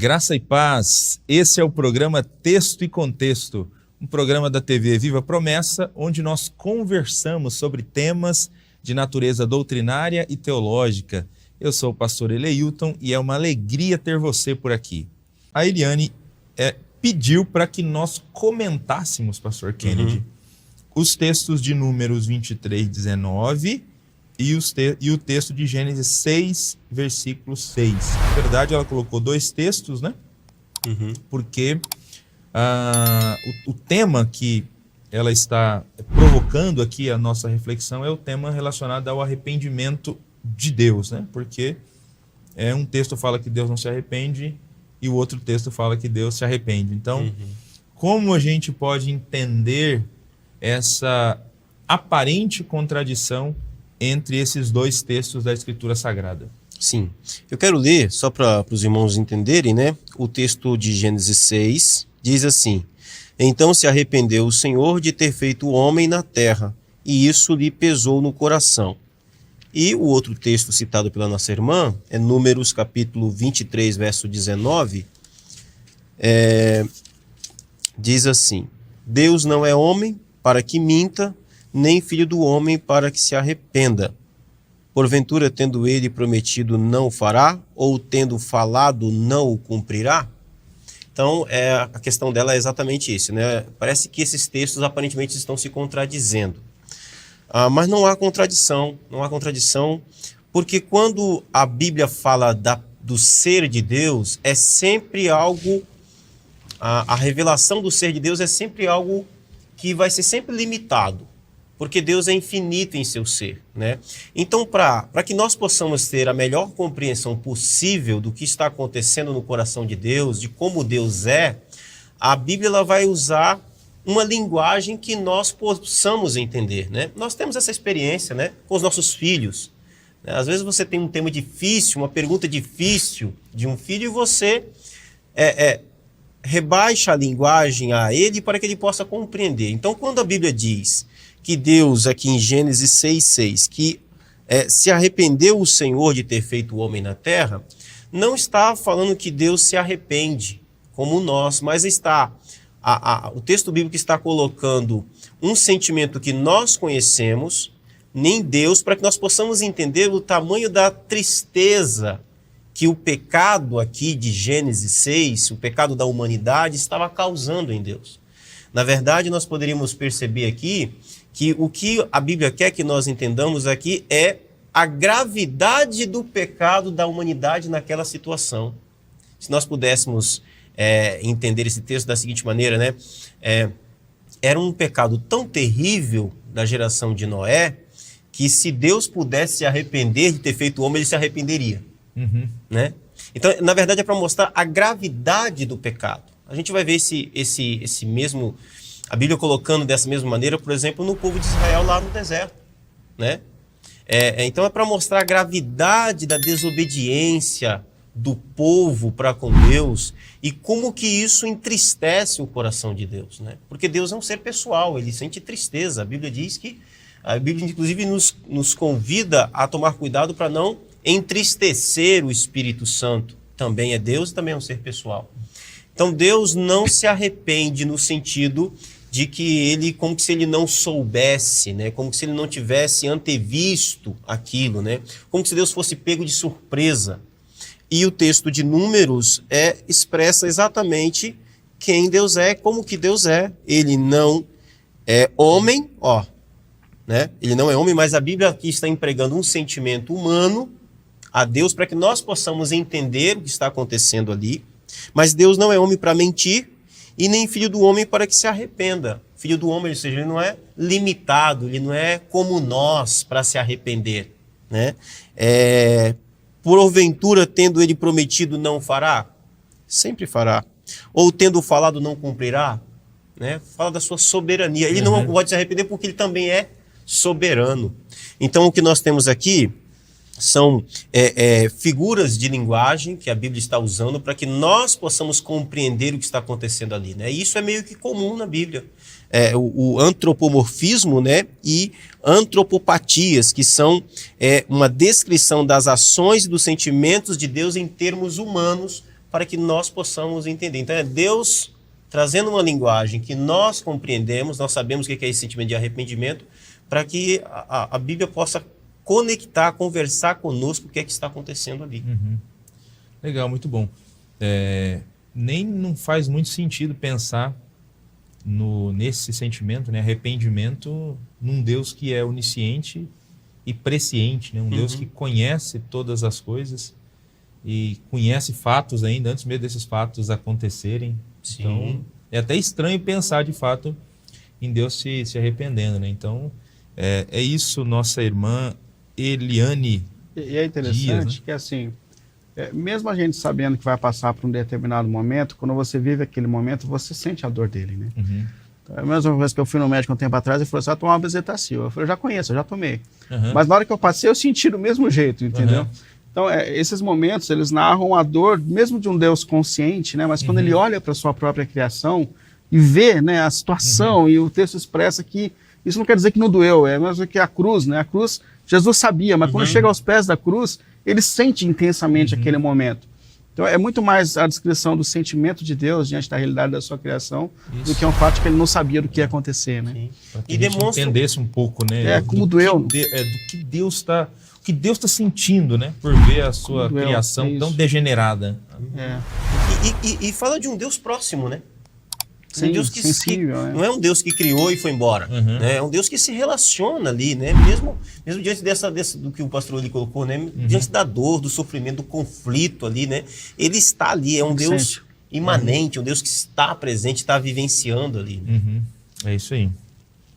Graça e paz, esse é o programa Texto e Contexto, um programa da TV Viva Promessa, onde nós conversamos sobre temas de natureza doutrinária e teológica. Eu sou o pastor Eleilton e é uma alegria ter você por aqui. A Eliane pediu para que nós comentássemos, pastor Kennedy, os textos de Números 23, 19 e o texto de Gênesis 6, versículo 6. Na verdade, ela colocou dois textos, né? Porque o tema que ela está provocando aqui a nossa reflexão é o tema relacionado ao arrependimento de Deus, né? Porque um texto fala que Deus não se arrepende e o outro texto fala que Deus se arrepende. Então, como a gente pode entender essa aparente contradição entre esses dois textos da Escritura Sagrada? Sim, eu quero ler, só para os irmãos entenderem, né? O texto de Gênesis 6 diz assim: Então se arrependeu o Senhor de ter feito o homem na terra, e isso lhe pesou no coração. E o outro texto citado pela nossa irmã é Números capítulo 23, verso 19, diz assim: Deus não é homem para que minta, nem filho do homem para que se arrependa. Porventura, tendo ele prometido, não o fará? Ou tendo falado, não o cumprirá? Então, a questão dela é exatamente isso, né? Parece que esses textos aparentemente estão se contradizendo. Mas não há contradição, porque quando a Bíblia fala do ser de Deus, é sempre algo, a revelação do ser de Deus é sempre algo que vai ser sempre limitado, porque Deus é infinito em seu ser, né? Então, para que nós possamos ter a melhor compreensão possível do que está acontecendo no coração de Deus, de como Deus é, a Bíblia ela vai usar uma linguagem que nós possamos entender, né? Nós temos essa experiência, né, com os nossos filhos. Às vezes você tem um tema difícil, uma pergunta difícil de um filho e você rebaixa a linguagem a ele para que ele possa compreender. Então, quando a Bíblia diz que Deus, aqui em Gênesis 6,6, que se arrependeu o Senhor de ter feito o homem na terra, não está falando que Deus se arrepende como nós, mas o texto bíblico está colocando um sentimento que nós conhecemos em Deus para que nós possamos entender o tamanho da tristeza que o pecado aqui de Gênesis 6, o pecado da humanidade, estava causando em Deus. Na verdade, nós poderíamos perceber aqui que o que a Bíblia quer que nós entendamos aqui é a gravidade do pecado da humanidade naquela situação. Se nós pudéssemos entender esse texto da seguinte maneira, né? Era um pecado tão terrível da geração de Noé que se Deus pudesse se arrepender de ter feito o homem, ele se arrependeria. Né? Então, na verdade, é para mostrar a gravidade do pecado. A gente vai ver esse mesmo, a Bíblia colocando dessa mesma maneira, por exemplo, no povo de Israel lá no deserto, né? Então é para mostrar a gravidade da desobediência do povo para com Deus e como que isso entristece o coração de Deus, né? Porque Deus é um ser pessoal, ele sente tristeza. A Bíblia diz que, a Bíblia inclusive nos convida a tomar cuidado para não entristecer o Espírito Santo. Também é Deus e também é um ser pessoal. Então Deus não se arrepende no sentido de que ele, como se ele não soubesse, né? Como se ele não tivesse antevisto aquilo, né? Como se Deus fosse pego de surpresa. E o texto de Números expressa exatamente quem Deus é, como que Deus é. Ele não é homem, né? Ele não é homem, mas a Bíblia aqui está empregando um sentimento humano a Deus para que nós possamos entender o que está acontecendo ali. Mas Deus não é homem para mentir e nem filho do homem para que se arrependa. Filho do homem, ou seja, ele não é limitado, ele não é como nós para se arrepender, né? Porventura, tendo ele prometido, não fará? Sempre fará. Ou tendo falado, não cumprirá? Né? Fala da sua soberania. Ele não pode se arrepender porque ele também é soberano. Então, o que nós temos aqui são figuras de linguagem que a Bíblia está usando para que nós possamos compreender o que está acontecendo ali, né? E isso é meio que comum na Bíblia. O antropomorfismo, né? E antropopatias, que são uma descrição das ações e dos sentimentos de Deus em termos humanos, para que nós possamos entender. Então é Deus trazendo uma linguagem que nós compreendemos, nós sabemos o que é esse sentimento de arrependimento, para que a Bíblia possa conectar, conversar conosco o que é que está acontecendo ali. Legal, muito bom. Nem não faz muito sentido pensar nesse sentimento, né, arrependimento, num Deus que é onisciente e presciente, né, um Deus que conhece todas as coisas e conhece fatos ainda antes mesmo desses fatos acontecerem. Sim. Então, é até estranho pensar de fato em Deus se arrependendo, né? Então, é isso, nossa irmã Eliane. E é interessante Dias, né? que, assim, mesmo a gente sabendo que vai passar por um determinado momento, quando você vive aquele momento, você sente a dor dele, né? Então, é a mesma coisa que eu fui no médico um tempo atrás e falou assim, tomar uma bezetacil. Eu falei, eu já conheço, eu já tomei. Mas na hora que eu passei, eu senti do mesmo jeito, entendeu? Então, esses momentos, eles narram a dor, mesmo de um Deus consciente, né? Mas quando ele olha para a sua própria criação e vê, né, a situação, e o texto expressa que isso não quer dizer que não doeu, é mesmo que a cruz, né? A cruz, Jesus sabia, mas quando chega aos pés da cruz, ele sente intensamente aquele momento. Então, é muito mais a descrição do sentimento de Deus diante da realidade da sua criação do que um fato de que ele não sabia do que ia acontecer, né? Para que a gente entendesse um pouco, né? Como doeu. Do que Deus está sentindo, né? Por ver a sua criação tão degenerada. E fala de um Deus próximo, né? Sim, Um Deus que sensível, né? não é um Deus que criou e foi embora. Né? É um Deus que se relaciona ali, né? Mesmo diante do que o pastor ali colocou, né? Diante da dor, do sofrimento, do conflito ali, né? Ele está ali, é um Deus imanente, um Deus que está presente, está vivenciando ali. É isso aí.